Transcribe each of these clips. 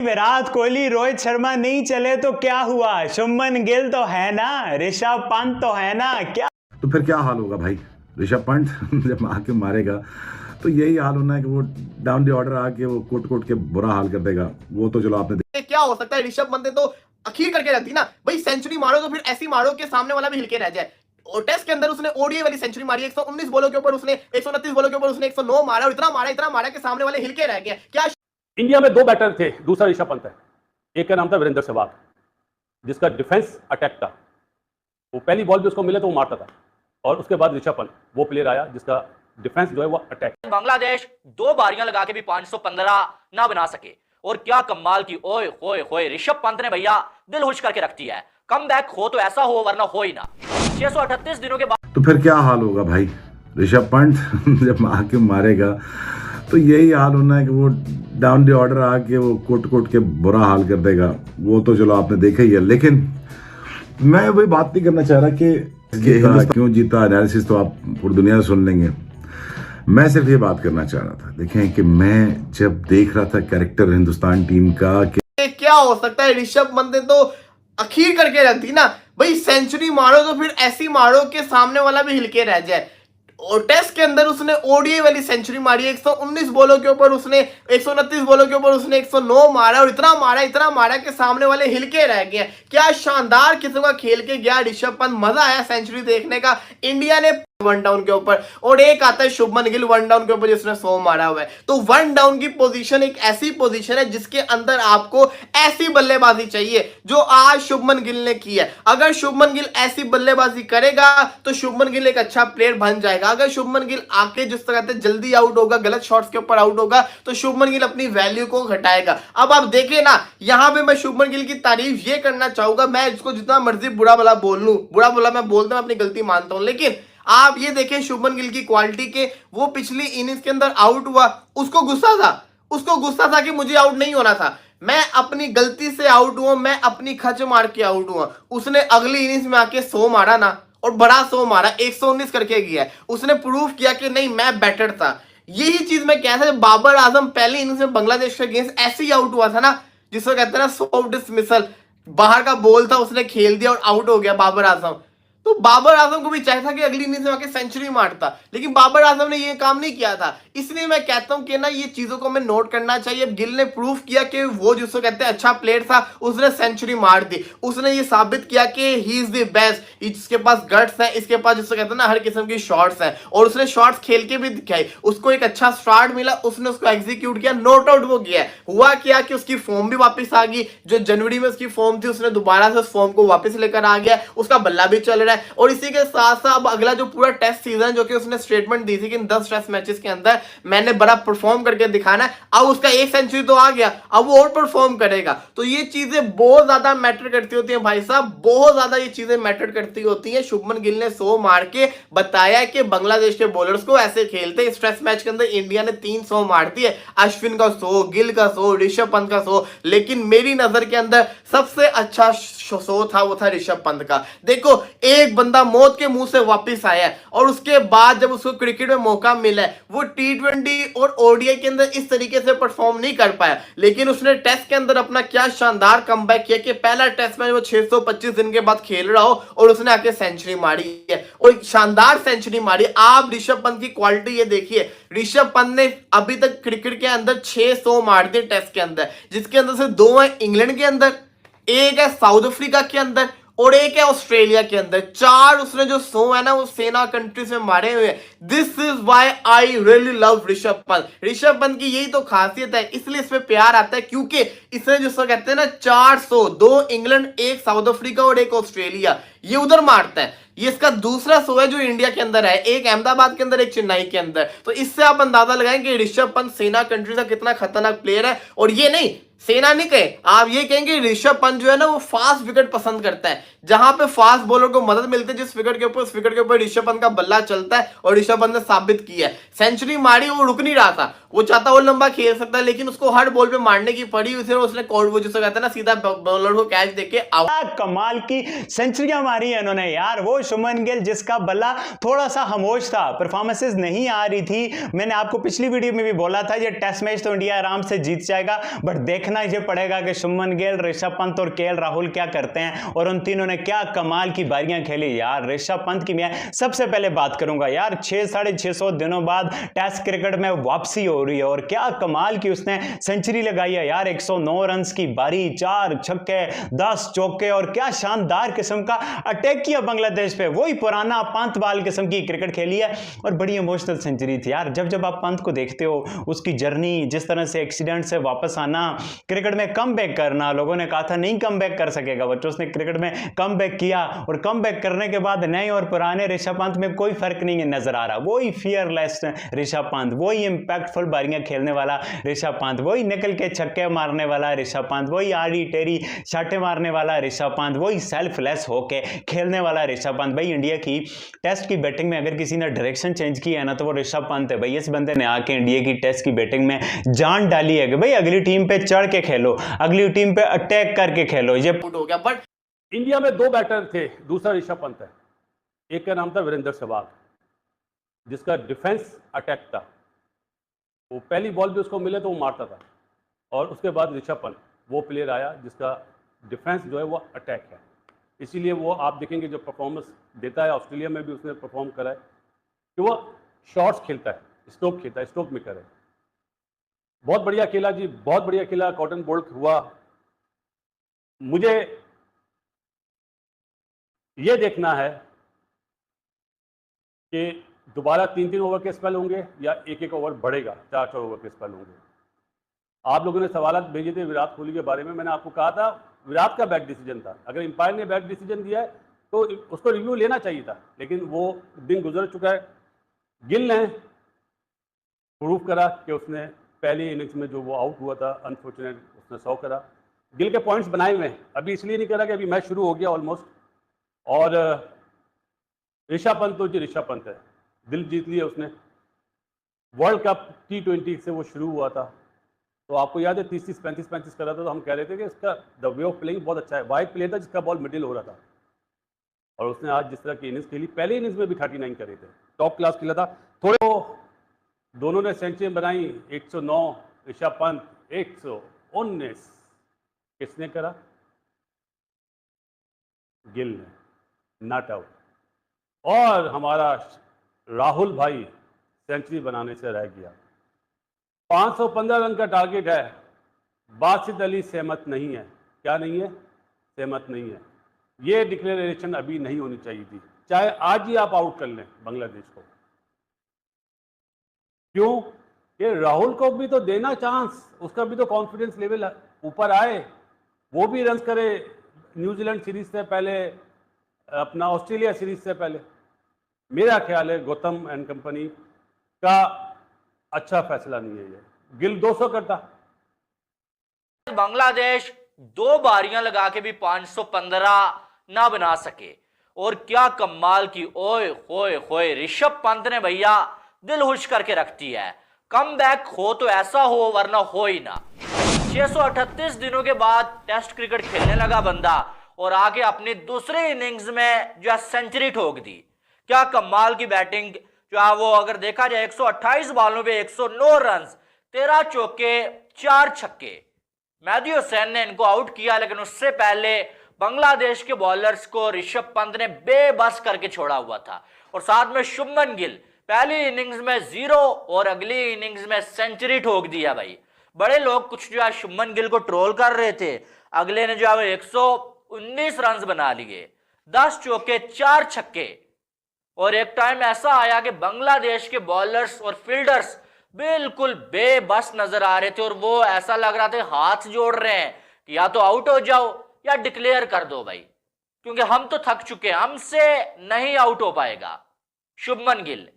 विराट कोहली रोहित शर्मा नहीं चले तो क्या हुआ, शुभमन गिल तो है ना, ऋषभ पंत तो है ना, क्या तो फिर क्या हाल होगा भाई। ऋषभ पंत जब आके मारेगा तो यही हाल होना है कि वो डाउन द ऑर्डर आके वो कोट कोट के बुरा हाल कर देगा। वो तो चलो आपने क्या हो सकता है, ऋषभ पंत ने तो अखीर करके रख दी ना भाई। सेंचुरी मारो तो फिर ऐसी मारो कि सामने वाला भी हिल के रह जाए। और टेस्ट के अंदर उसने ओडीआई वाली सेंचुरी मारी, 119 बॉलों के ऊपर उसने 129 बॉलों के ऊपर उसने 109 मारा, और इतना मारा कि सामने वाले हिल के रह गए। क्या इंडिया में दो बैटर थे, दूसरा ऋषभ पंत है, एक का नाम था वीरेंद्र सहवाग जिसका डिफेंस अटैक था। वो पहली बॉल भी उसको मिले तो वो मारता था, और उसके बाद ऋषभ पंत वो प्लेयर आया जिसका डिफेंस जो है वो अटैक। बांग्लादेश 2 बारियां लगा के भी 515 ना बना सके, और क्या कमाल की ओए होए होए ऋषभ पंत ने भैया दिल खुश करके रख दिया है। कम बैक हो तो ऐसा हो, वरना हो ही ना। 638 दिनों के बाद तो फिर क्या हाल होगा भाई। ऋषभ पंत जब आके मारेगा तो यही हाल होना है कि वो डाउन द ऑर्डर आके वो कोट कोट के बुरा हाल कर देगा। वो तो चलो आपने देखा ही है, लेकिन मैं वही बात नहीं करना चाह रहा कि क्यों जीता, एनालिसिस तो आप पूरी दुनिया सुन लेंगे। मैं सिर्फ ये बात करना चाह रहा था, देखें कि मैं जब देख रहा था कैरेक्टर हिंदुस्तान टीम का कि क्या हो सकता है, ऋषभ पंत ने तो अखीर करके रख दी ना भाई। सेंचुरी मारो तो फिर ऐसी मारो कि सामने वाला भी हिल के रह जाए। और टेस्ट के अंदर उसने ओडीआई वाली सेंचुरी मारी, 119 बॉलों के ऊपर उसने 129 बॉलों के ऊपर उसने 109 मारा, और इतना मारा कि सामने वाले हिल के रह गए। क्या शानदार किस्म का खेल के गया ऋषभ पंत, मजा आया सेंचुरी देखने का। इंडिया ने 1 डाउन के ऊपर, और एक आता है शुभमन गिल 1 डाउन के ऊपर जिसने 100 मारा हुआ है। तो 1 डाउन की पोजीशन एक ऐसी पोजीशन है जिसके अंदर आपको ऐसी बल्लेबाजी चाहिए जो आज शुभमन गिल ने की है। अगर शुभमन गिल ऐसी बल्लेबाजी करेगा तो शुभमन गिल एक अच्छा प्लेयर बन जाएगा। अगर शुभमन गिल आके जिस तरह से जल्दी आउट होगा, गलत शॉट्स के ऊपर आउट होगा, तो शुभमन गिल अपनी वैल्यू को घटाएगा। अब आप देखिए ना, यहां पे मैं शुभमन गिल की तारीफ ये करना चाहूंगा, मैं इसको जितना मर्जी बुरा भला बोल लूं, बुरा भला मैं बोलता हूं, अपनी गलती मानता हूं, लेकिन आप ये देखें शुभमन गिल की क्वालिटी के, वो पिछली इनिंग्स के अंदर आउट हुआ, उसको गुस्सा था कि मुझे आउट नहीं होना था, मैं अपनी गलती से आउट हुआ, मैं अपनी खच मार के आउट हुआ। उसने अगली इनिंग्स में आके 100 मारा ना, और बड़ा 100 मारा, 119 करके गया। उसने प्रूव किया कि नहीं, मैं बेटर था। यही चीज मैं कह था, बाबर आजम पहली इनिंग्स में बांग्लादेश के अगेंस्ट ऐसे ही आउट हुआ था ना, जिसको कहते हैं ना सॉफ्ट डिसमिसल, बाहर का बॉल था, उसने खेल दिया और आउट हो गया बाबर आजम। तो बाबर आजम को भी चाहिए था कि अगली इनिंग्स में आके सेंचुरी मारता, लेकिन बाबर आजम ने ये काम नहीं किया था। इसलिए मैं कहता हूं कि ना, ये चीजों को हमें नोट करना चाहिए। गिल ने प्रूव किया कि वो जिसको कहते हैं अच्छा प्लेयर था, उसने सेंचुरी मार दी। उसने ये साबित किया कि ही इज द बेस्ट, इसके पास गट्स है, इसके पास जिसको कहते हैं ना हर किस्म की शॉट्स हैं, और उसने शॉट्स खेल के भी दिखाई। उसको एक अच्छा स्टार्ट मिला, उसने उसको एग्जीक्यूट किया, नॉट आउट वो गया। हुआ क्या कि उसकी फॉर्म भी वापस आ गई, जो जनवरी में उसकी फॉर्म थी उसने दोबारा से उस फॉर्म को वापस लेकर आ गया, उसका बल्ला भी चल रहा है। और इसी के साथ साथ अब अगला जो पूरा टेस्ट सीजन, जो कि उसने स्टेटमेंट दी थी कि इन 10 टेस्ट मैचेस के अंदर मैंने बड़ा परफॉर्म करके दिखाना है। अब उसका एक सेंचुरी तो आ गया, अब वो और परफॉर्म करेगा। तो ये चीजें बहुत ज्यादा मैटर करती होती हैं भाई साहब, बहुत ज्यादा ये चीजें मैटर करती होती हैं। शुभमन गिल ने 100 मार के बताया कि बांग्लादेश के बॉलर्स को ऐसे खेलते। इस टेस्ट मैच के अंदर इंडिया ने 300 मार दिए, अश्विन का 100, गिल का 100, ऋषभ पंत का 100, लेकिन मेरी नजर के अंदर सबसे अच्छा 100 था वो था ऋषभ पंत का। देखो, एक बंदा मौत के मुंह से वापस आया है, और उसके बाद जब उसको क्रिकेट में मौका मिला है, वो T20 और ओडीआई के अंदर इस तरीके से परफॉर्म नहीं कर पाया, लेकिन उसने टेस्ट के अंदर अपना क्या शानदार कमबैक किया कि पहला टेस्ट मैच वो 625 दिन के बाद खेल रहा हो और उसने आके सेंचुरी मारी है, और शानदार सेंचुरी मारी। आप ऋषभ पंत की क्वालिटी ये देखिए, ऋषभ पंत ने अभी तक क्रिकेट के अंदर 600 मार दिए टेस्ट के अंदर, जिसके अंदर से 2 है इंग्लैंड के अंदर, एक है साउथ अफ्रीका के अंदर, और एक है ऑस्ट्रेलिया के अंदर। 4 उसने जो 100 है ना वो सेना कंट्रीज में मारे हुए हैं। This is why I really love Rishabh Pant. Rishabh Pant की यही तो खासियत है, इसलिए इसमें प्यार आता है, क्योंकि इसने जिसको कहते हैं ना 400, 2 इंग्लैंड, एक साउथ अफ्रीका और एक ऑस्ट्रेलिया, ये उधर मारता है। ये इसका दूसरा 100 है जो इंडिया के अंदर है, एक अहमदाबाद के अंदर, एक चेन्नई के अंदर। तो इससे आप अंदाजा लगाएं कि ऋषभ पंत सेना कंट्री का कितना खतरनाक प्लेयर है। और ये नहीं, सेना नहीं कहे, आप ये कहेंगे ऋषभ पंत जो है ना वो फास्ट विकेट पसंद करता है, जहां पे फास्ट बॉलर को मदद मिलती है जिस विकेट के ऊपर, उस विकेट के ऊपर ऋषभ पंत का बल्ला चलता है, और ऋषभ पंत ने साबित किया है। सेंचुरी मारी, वो रुक नहीं रहा था, वो चाहता वो लंबा खेल सकता है, लेकिन उसको हर बॉल पे मारने की पड़ी, उसने कोर्ट वो जिसे कहता है ना सीधा बॉलर को कैच देके आउट। क्या कमाल की सेंचुरियां मारी है इन्होंने यार। वो शुभमन गिल जिसका बल्ला थोड़ा सा खामोश था, परफॉर्मेंसेस नहीं आ रही थी। मैंने आपको पिछली वीडियो में भी बोला था ये टेस्ट मैच तो इंडिया आराम से जीत जाएगा, बट देखना ये पड़ेगा कि शुभमन गिल, ऋषभ पंत और केएल राहुल क्या करते हैं, और उन तीनों ने क्या कमाल की बारियां खेली यार। ऋषभ पंत की मैं सबसे पहले बात करूंगा यार, 600-650 दिनों बाद टेस्ट क्रिकेट में वापसी हो रही है और क्या कमाल की उसने सेंचुरी लगाई है यार। 109 रन की बारी, 4 छक्के 10 चौके, और क्या शानदार किस्म का अटैक किया बांग्लादेश पे। वही पुराना पंत बाल किस्म की क्रिकेट खेली है और बड़ी इमोशनल सेंचुरी थी यार। जब आप पंत को देखते हो, उसकी जर्नी, जिस तरह से एक्सीडेंट से वापस आना, क्रिकेट में कमबैक करना, लोगों ने कहा था नहीं कमबैक कर सकेगा बच्चों, उसने क्रिकेट में कमबैक किया और कमबैक करने के बाद नए और पुराने ऋषभ पंत में कोई फर्क नहीं नजर आ रहा। वही फियरलेस ऋषभ पंत, वही इंपैक्टफुल बारियां खेलने वाला ऋषभ पंत, वही निकल के छक्के मारने वाला ऋषभ पंत, वही आड़ी टेरी शाटे मारने वाला ऋषभ पंत, वही सेल्फलेस होके खेलने वाला ऋषभ पंत। भाई इंडिया की टेस्ट की बैटिंग में अगर किसी ने डायरेक्शन चेंज की है ना तो वो ऋषभ पंत है भाई। इस बंदे ने आके इंडिया की टेस्ट की बैटिंग में जान डाली है कि भाई अगली टीम पे चढ़ के खेलो, अगली टीम पे अटैक करके खेलो। ये आउट हो गया, बट इंडिया में 2 बैटर थे, दूसरा ऋषभ पंत है, एक का नाम था वीरेंद्र सहवाग, जिसका डिफेंस अटैक था। वो पहली बॉल भी उसको मिले तो वो मारता था, और उसके बाद ऋषभ पंत वो प्लेयर आया जिसका डिफेंस जो है वो अटैक है। इसीलिए वो आप देखेंगे जो परफॉर्मेंस देता है, ऑस्ट्रेलिया में भी उसने परफॉर्म करा है कि वो शॉट्स खेलता है, स्ट्रोक खेलता है, स्ट्रोक मेकर है। बहुत बढ़िया खेला जी, बहुत बढ़िया खेला, कॉटन बोल्ट हुआ। मुझे ये देखना है कि दोबारा 3-3 ओवर के स्पेल होंगे या 1-1 ओवर बढ़ेगा, 4-4 ओवर के स्पेल होंगे। आप लोगों ने सवाल भेजे थे विराट कोहली के बारे में, मैंने आपको कहा था विराट का बैड डिसीजन था। अगर एम्पायर ने बैड डिसीजन दिया है तो उसको रिव्यू लेना चाहिए था, लेकिन वो दिन गुजर चुका है। गिल ने प्रूव करा कि उसने पहली इनिंग्स में जो वो आउट हुआ था, अनफॉर्चुनेट, उसने 100 करा। गिल के पॉइंट्स बनाए हुए हैं, अभी इसलिए नहीं करा कि अभी मैच शुरू हो गया ऑलमोस्ट। और ऋषभ पंत तो जी ऋषभ पंत है, दिल जीत लिया उसने। वर्ल्ड कप T20 से वो शुरू हुआ था, तो आपको याद है 30-30, 35-35 कर रहा था, तो हम कह रहे थे कि इसका द वे ऑफ प्लेइंग बहुत अच्छा है। वाइड प्लेयर था जिसका बॉल मिडिल हो रहा था, और उसने आज जिस तरह की इनिंग्स खेली, पहले इनिंग्स में भी 39 करे थे, टॉप क्लास खेला था। थोड़े दोनों ने सेंचुरी बनाई, 109 ऋषभ पंत, 119 किसने करा? गिल ने, नॉट आउट। और हमारा राहुल भाई सेंचुरी बनाने से रह गया। 515 रन का टारगेट है, बासित अली सहमत नहीं है। क्या नहीं है? सहमत नहीं है। ये डिक्लेरेशन अभी नहीं होनी चाहिए थी, चाहे आज ही आप आउट कर लें बांग्लादेश को। क्यों? कि राहुल को भी तो देना चांस, उसका भी तो कॉन्फिडेंस लेवल ऊपर आए, वो भी रन करे न्यूजीलैंड सीरीज से पहले, अपना ऑस्ट्रेलिया सीरीज से पहले। मेरा ख्याल है गौतम एंड कंपनी का अच्छा फैसला नहीं है ये। गिल 200 करता। बांग्लादेश 2 बारियां लगा के भी 515 ना बना सके, और क्या कमाल की ओए होए होए ऋषभ पंत ने भैया दिल खुश करके रख दिया है। कम बैक हो तो ऐसा हो, वरना हो ही ना। 638 दिनों के बाद टेस्ट क्रिकेट खेलने लगा बंदा, और आके अपनी दूसरी इनिंग्स में जो है सेंचुरी ठोक दी। क्या कमाल की बैटिंग जो है वो, अगर देखा जाए 128 बॉलों पे 109 रन, 13 चौके 4 छक्के। मेहदी हुसैन ने इनको आउट किया, लेकिन उससे पहले बांग्लादेश के बॉलर्स को ऋषभ पंत ने बेबस करके छोड़ा हुआ था। और साथ में शुभमन गिल पहली इनिंग्स में 0 और अगली इनिंग्स में सेंचुरी ठोक दिया भाई। बड़े लोग कुछ जो है शुभमन गिल को ट्रोल कर रहे थे, अगले ने जो है 119 रन बना लिए, 10 चौके 4 छक्के। और एक टाइम ऐसा आया कि बांग्लादेश के बॉलर्स और फील्डर्स बिल्कुल बेबस नजर आ रहे थे, और वो ऐसा लग रहा था हाथ जोड़ रहे हैं कि या तो आउट हो जाओ या डिक्लेयर कर दो भाई, क्योंकि हम तो थक चुके हैं, हमसे नहीं आउट हो पाएगा शुभमन गिल।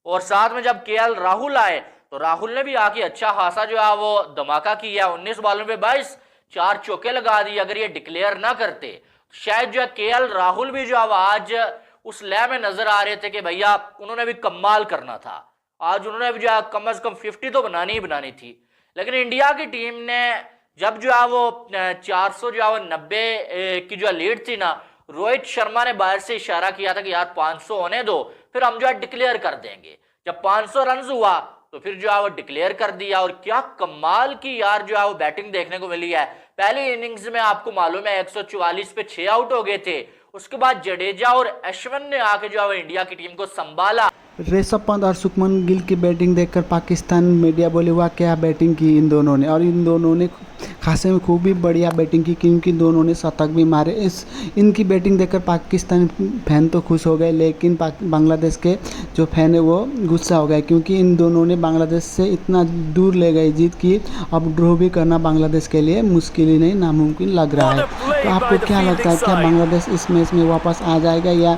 और साथ में जब केएल राहुल आए तो राहुल ने भी आके अच्छा खासा जो है वो धमाका किया, 19 बॉलों पे 22, 4 चौके लगा दिए। अगर ये डिक्लेयर ना करते शायद जो है केएल राहुल भी जो है आज उस लय में नजर आ रहे थे कि भैया उन्होंने भी कमाल करना था। आज उन्होंने भी जो है कम से कम 50 तो बनानी ही बनानी थी। लेकिन इंडिया की टीम ने जब जो है वो 400 जो है वो 90 की जो लीड थी ना, रोहित शर्मा ने बाहर से इशारा किया था कि यार 500 होने दो, फिर हम जो है डिक्लेयर कर देंगे। जब 500 रन हुआ तो फिर जो है वो डिक्लेयर कर दिया। और क्या कमाल की यार जो है वो बैटिंग देखने को मिली है। पहली इनिंग्स में आपको मालूम है 144 पे 6 आउट हो गए थे। उसके बाद जडेजा और अश्विन ने आके जो है वो इंडिया की टीम को संभाला। ऋषभ पंत और शुभमन गिल की बैटिंग देखकर पाकिस्तान मीडिया बोले वाह क्या बैटिंग की इन दोनों ने, और इन दोनों ने खासे में खूब ही बढ़िया बैटिंग की क्योंकि दोनों ने शतक भी मारे। इनकी बैटिंग देखकर पाकिस्तान फैन तो खुश हो गए, लेकिन बांग्लादेश के जो फैन है वो गुस्सा हो गए क्योंकि इन दोनों ने बांग्लादेश से इतना दूर ले गए जीत की अब ड्रॉ भी करना बांग्लादेश के लिए मुश्किल ही नहीं नामुमकिन लग रहा है। तो आपको क्या लगता है, क्या बांग्लादेश इस मैच में वापस आ जाएगा या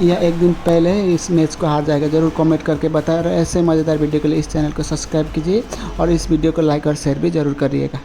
एक दिन पहले इस मैच को हार जाएगा? ज़रूर कमेंट करके बताएं। और ऐसे मज़ेदार वीडियो के लिए इस चैनल को सब्सक्राइब कीजिए और इस वीडियो को लाइक और शेयर भी ज़रूर करिएगा।